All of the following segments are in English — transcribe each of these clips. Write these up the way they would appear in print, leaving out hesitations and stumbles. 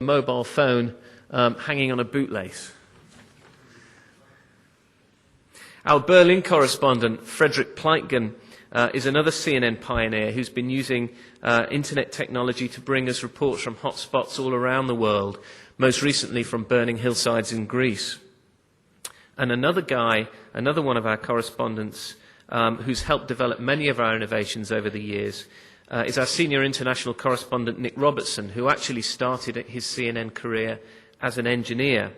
mobile phone hanging on a bootlace. Our Berlin correspondent, Frederick Pleitgen, is another CNN pioneer who's been using internet technology to bring us reports from hotspots all around the world, most recently from burning hillsides in Greece. And another one of our correspondents who's helped develop many of our innovations over the years is our senior international correspondent, Nick Robertson, who actually started his CNN career as an engineer.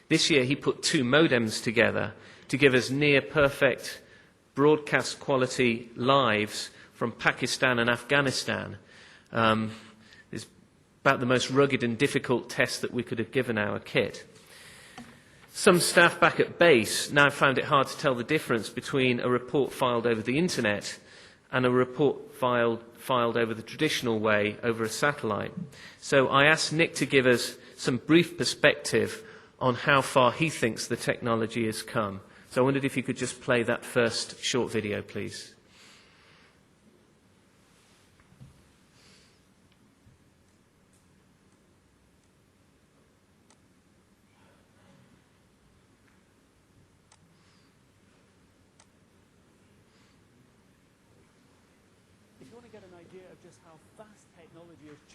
This year he put two modems together to give us near-perfect broadcast quality lives from Pakistan and Afghanistan. It's about the most rugged and difficult test that we could have given our kit. Some staff back at base now found it hard to tell the difference between a report filed over the internet and a report filed over the traditional way, over a satellite. So I asked Nick to give us some brief perspective on how far he thinks the technology has come. So I wondered if you could just play that first short video, please.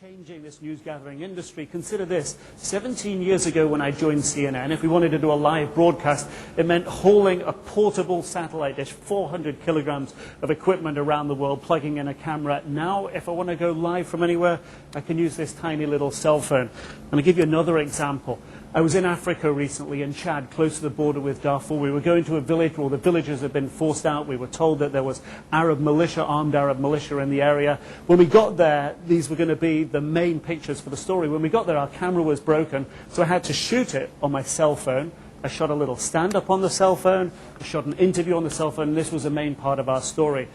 Changing this news gathering industry. Consider this. 17 years ago when I joined CNN, if we wanted to do a live broadcast, it meant hauling a portable satellite dish, 400 kilograms of equipment around the world, plugging in a camera. Now, if I want to go live from anywhere, I can use this tiny little cell phone. And I'll give you another example. I was in Africa recently, in Chad, close to the border with Darfur. We were going to a village where the villagers had been forced out. We were told that there was armed Arab militia in the area. When we got there, these were going to be the main pictures for the story. When we got there, our camera was broken, so I had to shoot it on my cell phone. I shot a little stand-up on the cell phone. I shot an interview on the cell phone, and this was the main part of our story.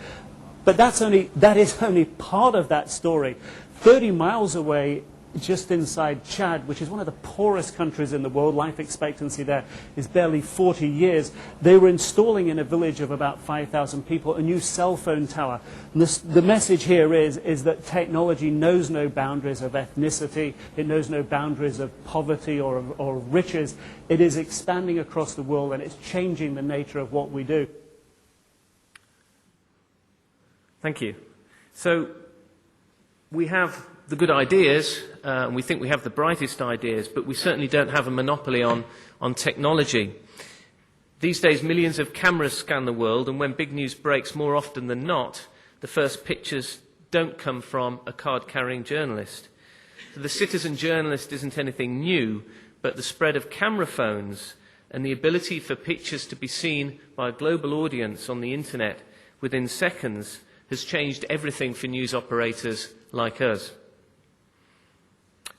But that is only part of that story. 30 miles away, just inside Chad, which is one of the poorest countries in the world, life expectancy there is barely 40 years, they were installing in a village of about 5,000 people a new cell phone tower. And the message here is that technology knows no boundaries of ethnicity, it knows no boundaries of poverty or riches. It is expanding across the world and it's changing the nature of what we do. Thank you. So we have the good ideas, and we think we have the brightest ideas, but we certainly don't have a monopoly on technology. These days, millions of cameras scan the world, and when big news breaks, more often than not, the first pictures don't come from a card-carrying journalist. So the citizen journalist isn't anything new, but the spread of camera phones and the ability for pictures to be seen by a global audience on the internet within seconds has changed everything for news operators like us.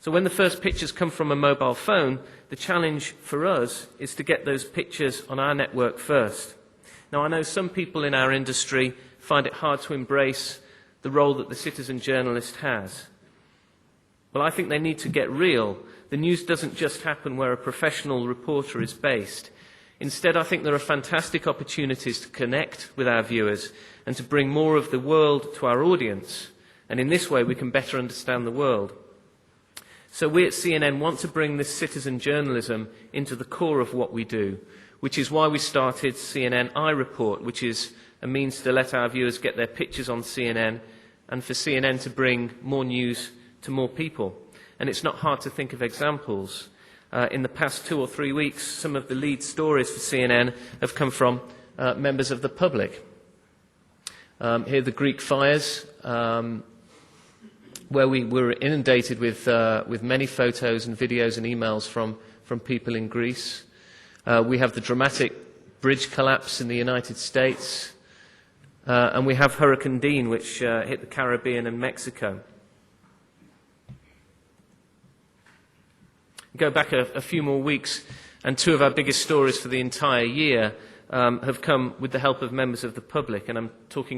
So when the first pictures come from a mobile phone, the challenge for us is to get those pictures on our network first. Now, I know some people in our industry find it hard to embrace the role that the citizen journalist has. Well, I think they need to get real. The news doesn't just happen where a professional reporter is based. Instead, I think there are fantastic opportunities to connect with our viewers and to bring more of the world to our audience. And in this way, we can better understand the world. So we at CNN want to bring this citizen journalism into the core of what we do, which is why we started CNN iReport, which is a means to let our viewers get their pictures on CNN and for CNN to bring more news to more people. And it's not hard to think of examples. In the past 2 or 3 weeks, some of the lead stories for CNN have come from members of the public. Here are the Greek fires, where we were inundated with many photos and videos and emails from people in Greece. We have the dramatic bridge collapse in the United States. And we have Hurricane Dean, which hit the Caribbean and Mexico. Go back a few more weeks, and 2 of our biggest stories for the entire year have come with the help of members of the public, and I'm talking